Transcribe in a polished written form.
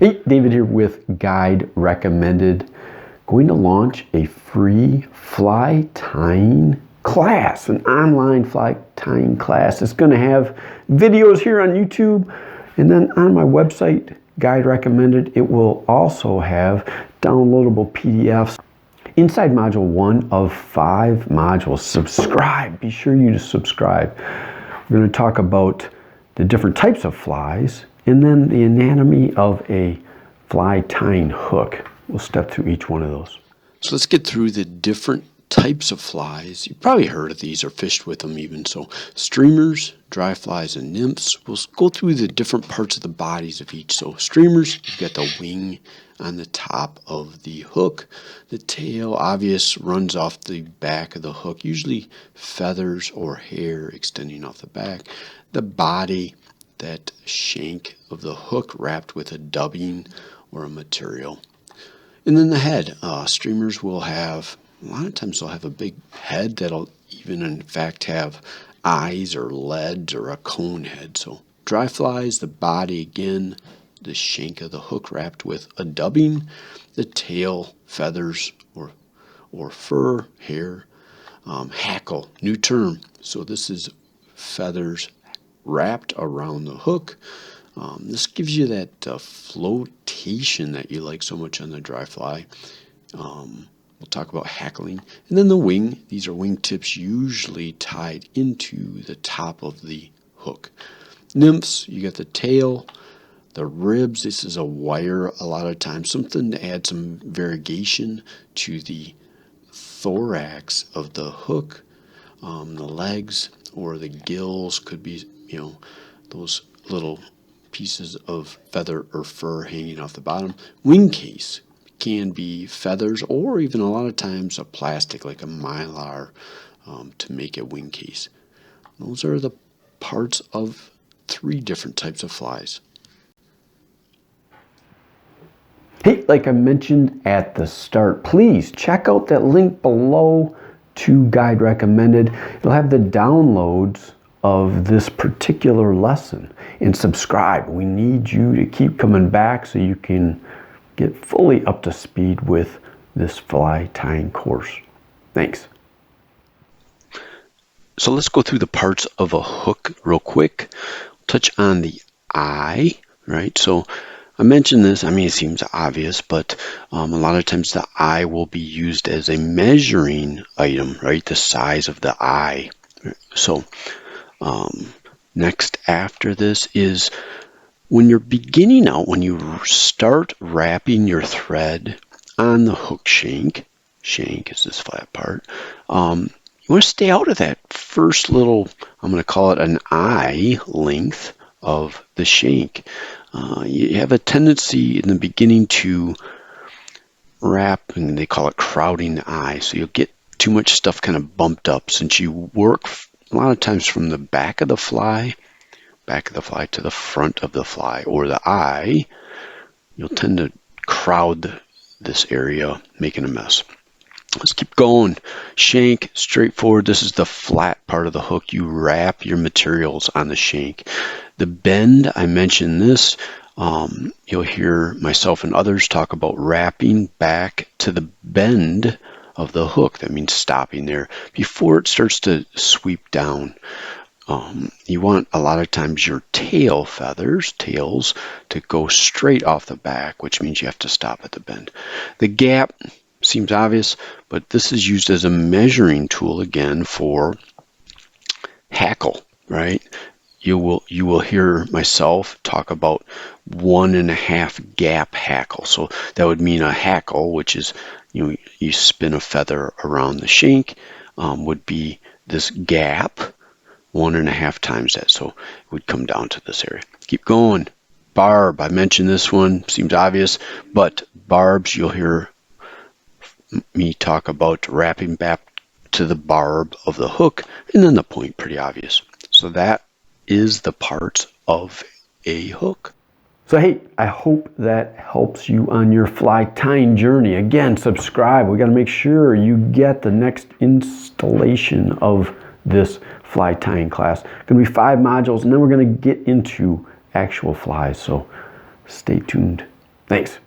Hey, David here with Guide Recommended. Going to launch a free fly tying class, an online fly tying class. It's going to have videos here on YouTube, and then on my website, Guide Recommended, it will also have downloadable PDFs. Inside module 1 of 5 modules. Subscribe. Be sure you to subscribe. We're going to talk about the different types of flies and then the anatomy of a fly tying hook. We'll step through each one of those. So let's get through the different types of flies. You've probably heard of these or fished with them even. So streamers, dry flies, and nymphs. We'll go through the different parts of the bodies of each. So streamers, you've got the wing on the top of the hook. The tail, obvious, runs off the back of the hook, usually feathers or hair extending off the back. The body, that shank of the hook wrapped with a dubbing or a material. And then the head. Streamers will have, a lot of times they'll have a big head that'll even in fact have eyes or leads or a cone head. So dry flies, the body again, the shank of the hook wrapped with a dubbing, the tail, feathers or fur, hair, hackle, new term. So this is feathers wrapped around the hook. This gives you that flotation that you like so much on the dry fly. We'll talk about hackling. And then the wing. These are wing tips usually tied into the top of the hook. Nymphs, you got the tail, the ribs. This is a wire a lot of times, something to add some variegation to the thorax of the hook. The legs or the gills could be, those little pieces of feather or fur hanging off the bottom. Wing case can be feathers or even a lot of times a plastic like a mylar to make a wing case. Those are the parts of 3 different types of flies. Hey, like I mentioned at the start, please check out that link below to Guide Recommended. It'll have the downloads of this particular lesson, and subscribe. We need you to keep coming back so you can get fully up to speed with this fly tying course. Thanks. So let's go through the parts of a hook real quick. Touch on the eye, right? So I mentioned this, it seems obvious, but a lot of times the eye will be used as a measuring item, right? The size of the eye. So next after this is when you're beginning out, when you start wrapping your thread on the hook shank is this flat part, you want to stay out of that first little, I'm going to call it an eye length of the shank. You have a tendency in the beginning to wrap, and they call it crowding the eye, so you'll get too much stuff kind of bumped up. Since you work a lot of times from the back of the fly to the front of the fly or the eye, you'll tend to crowd this area, making a mess. Let's keep going. Shank, straightforward. This is the flat part of the hook. You wrap your materials on the shank. The bend, I mentioned this. You'll hear myself and others talk about wrapping back to the bend of the hook. That means stopping there before it starts to sweep down. You want a lot of times your tails to go straight off the back, which means you have to stop at the bend. The gap seems obvious, but this is used as a measuring tool again for hackle, right? You will hear myself talk about 1.5 gap hackle. So that would mean a hackle, which is you spin a feather around the shank, would be this gap 1.5 times that. So it would come down to this area. Keep going. Barb, I mentioned this one, seems obvious, but barbs, you'll hear me talk about wrapping back to the barb of the hook, and then the point, pretty obvious. So that is the parts of a hook. So hey, I hope that helps you on your fly tying journey. Again, subscribe. We got to make sure you get the next installation of this fly tying class. Going to be 5 modules, and then we're going to get into actual flies. So stay tuned. Thanks.